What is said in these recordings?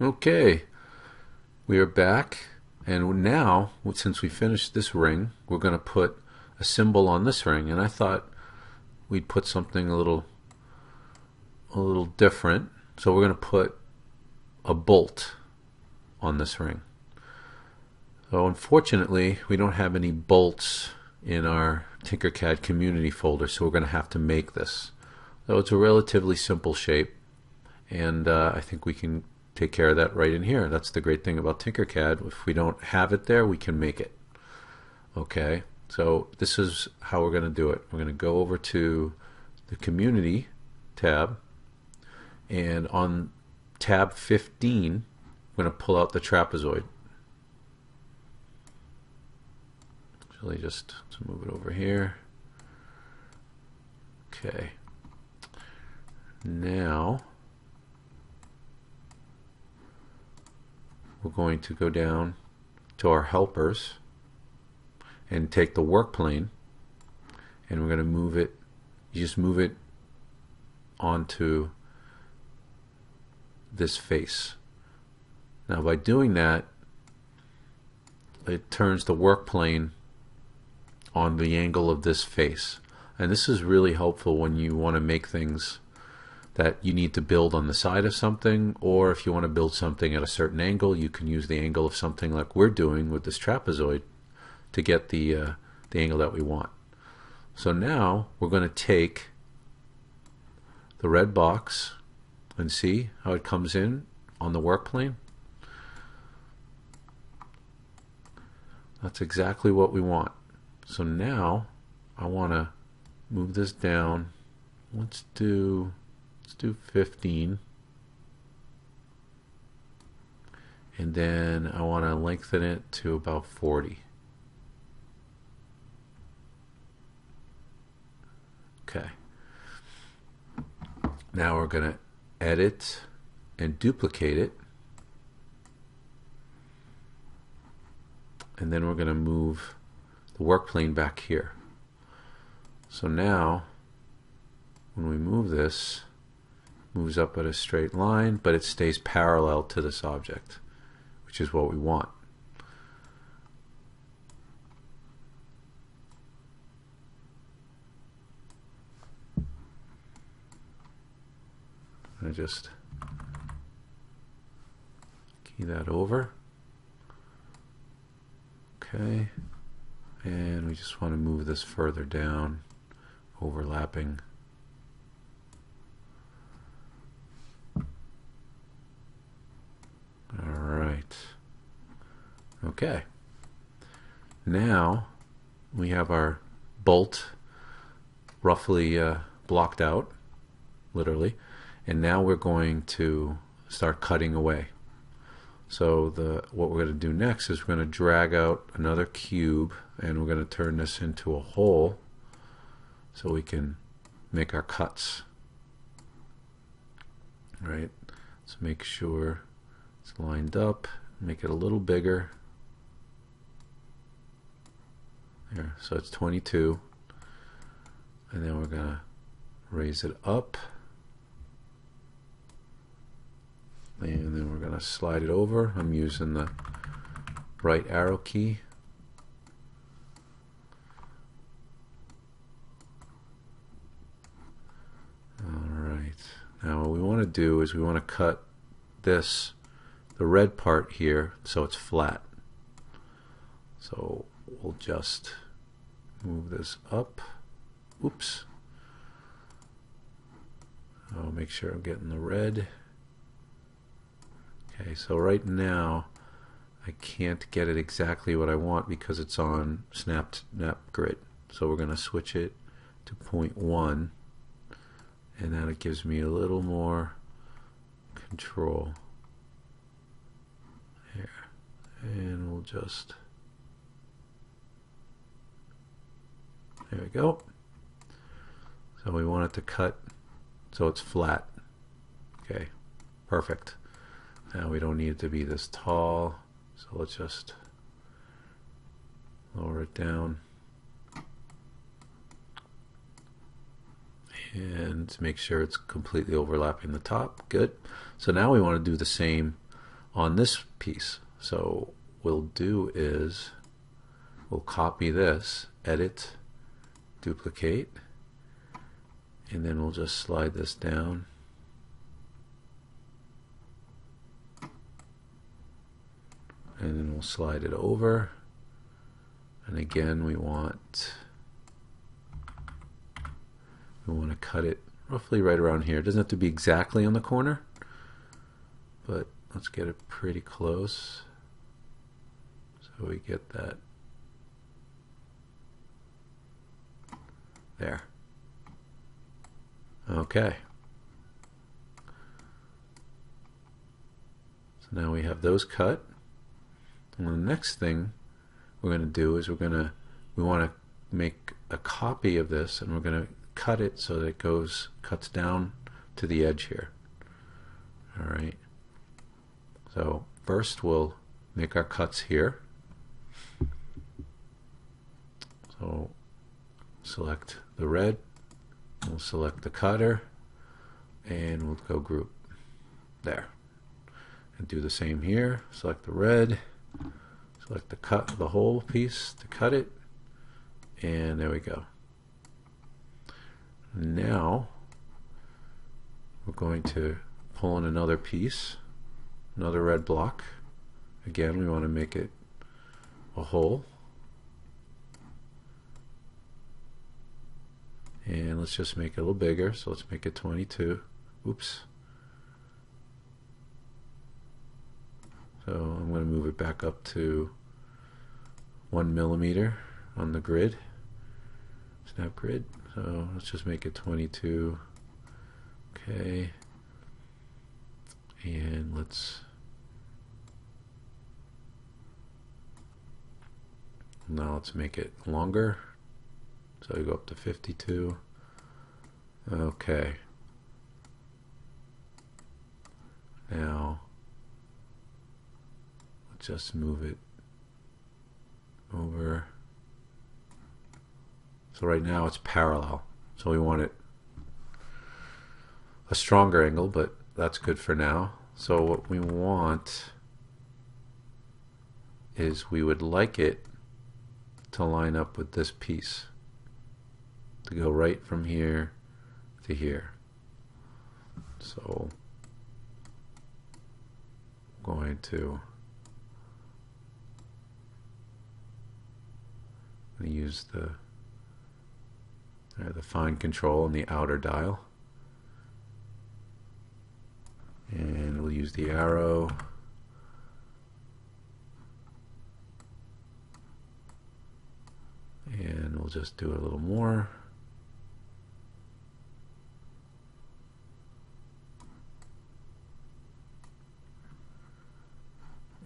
Okay, we are back, and now, since we finished this ring, we're going to put a symbol on this ring. And I thought we'd put something a little different. So we're going to put a bolt on this ring. So unfortunately, we don't have any bolts in our Tinkercad community folder, so we're going to have to make this. So it's a relatively simple shape, and I think we can take care of that right in here. That's the great thing about Tinkercad. If we don't have it there, we can make it. Okay, so this is how we're going to do it. We're going to go over to the Community tab, and on tab 15, we're going to pull out the trapezoid. Actually, just to move it over here. Okay. Now we're going to go down to our helpers and take the work plane, and we're going to move it. You just move it onto this face. Now by doing that, it turns the work plane on the angle of this face. And this is really helpful when you want to make things that you need to build on the side of something, or if you want to build something at a certain angle, you can use the angle of something like we're doing with this trapezoid to get the angle that we want. So now we're going to take the red box and see how it comes in on the work plane. That's exactly what we want. So now I want to move this down. Let's do 15, and then I want to lengthen it to about 40. Okay. Now we're going to edit and duplicate it, and then we're going to move the work plane back here. So now when we move this, it moves up at a straight line, but it stays parallel to this object, which is what we want. I just key that over. Okay, and we just want to move this further down, overlapping. All right. Okay. Now we have our bolt roughly blocked out, literally, and now we're going to start cutting away. So what we're going to do next is we're going to drag out another cube, and we're going to turn this into a hole so we can make our cuts. All right, let's make sure it's lined up, make it a little bigger. There, so it's 22, and then we're going to raise it up, and then we're going to slide it over. I'm using the right arrow key. Alright, now what we want to do is we want to cut this, the red part here, so it's flat. So we'll just move this up. Oops. I'll make sure I'm getting the red. Okay, so right now I can't get it exactly what I want because it's on snap grid. So we're going to switch it to 0.1, and then it gives me a little more control here. And we'll just, there we go. So we want it to cut so it's flat. Okay, perfect. Now we don't need it to be this tall, so let's just lower it down and make sure it's completely overlapping the top. Good. So now we want to do the same on this piece. So we'll do is we'll copy this, edit, duplicate, and then we'll just slide this down. And then we'll slide it over. And again, we want to cut it roughly right around here. It doesn't have to be exactly on the corner, but let's get it pretty close so we get that there. Okay. So now we have those cut. And the next thing we're going to do is we want to make a copy of this, and we're going to cut it so that it cuts down to the edge here. All right. So first we'll make our cuts here. So select the red, we'll select the cutter, and we'll go group there. And do the same here. Select the red, select the whole piece to cut it, and there we go. Now we're going to pull in another piece, another red block. Again, we want to make it a hole. And let's just make it a little bigger, so let's make it 22. Oops. So I'm going to move it back up to 1 millimeter on the grid, snap grid. So let's just make it 22. Okay. And now let's make it longer. So we go up to 52. Okay. Now let's just move it over. So right now it's parallel. So we want it a stronger angle, but that's good for now. So what we want is we would like it to line up with this piece, to go right from here to here. So I'm going to use the fine control on the outer dial, and we'll use the arrow, and we'll just do a little more.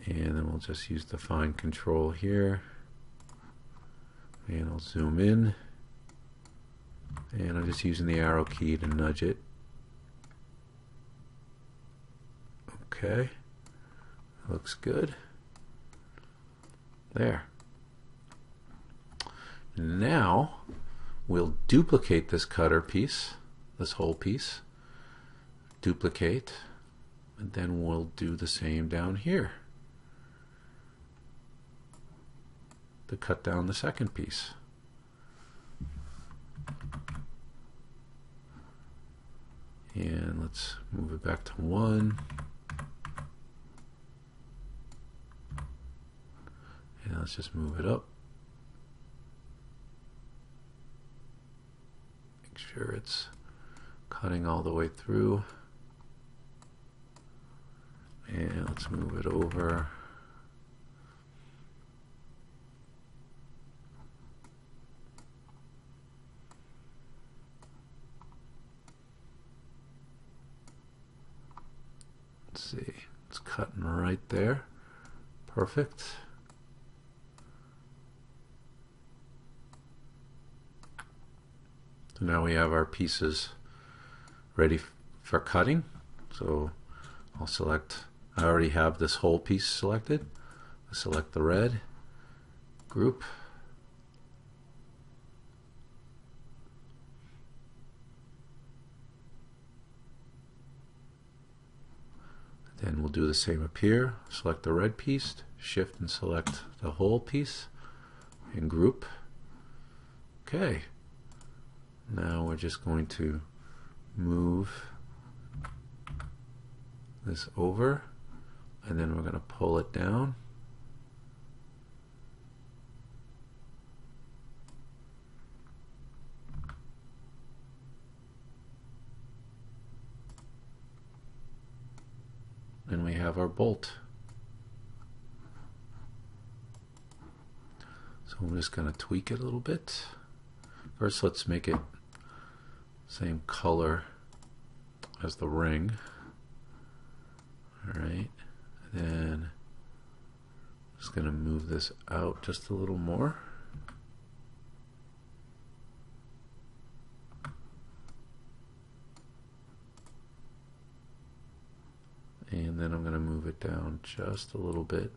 And then we'll just use the fine control here, and I'll zoom in, and I'm just using the arrow key to nudge it. Okay, looks good. There. Now we'll duplicate this cutter piece, this whole piece, duplicate, and then we'll do the same down here to cut down the second piece. And let's move it back to 1. And let's just move it up. Make sure it's cutting all the way through. And let's move it over. Let's see, it's cutting right there. Perfect. So now we have our pieces ready for cutting. So I'll select, I already have this whole piece selected. I select the red, group, then And we'll do the same up here. Select the red piece, shift and select the whole piece, and group. Okay. Now we're just going to move this over, and then we're going to pull it down. And we have our bolt. So I'm just going to tweak it a little bit. First, let's make it same color as the ring. Alright, then I'm just going to move this out just a little more. And then I'm going to move it down just a little bit.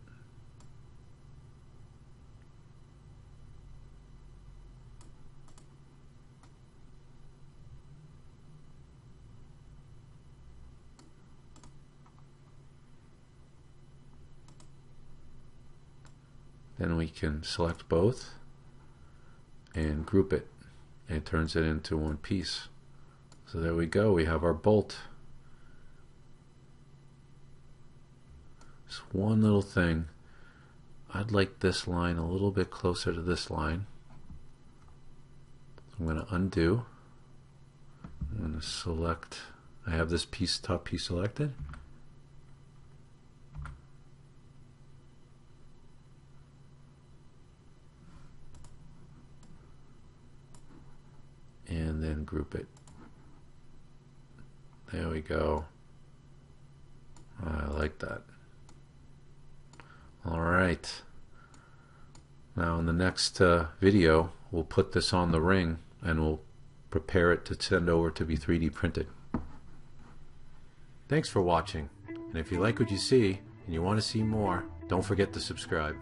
Then we can select both and group it, and it turns it into one piece. So there we go, we have our bolt. Just one little thing, I'd like this line a little bit closer to this line. I'm going to undo. I'm going to select, I have this piece, top piece selected. And then group it. There we go. I like that. Alright. Now in the next video, we'll put this on the ring and we'll prepare it to send over to be 3D printed. Thanks for watching. And if you like what you see and you want to see more, don't forget to subscribe.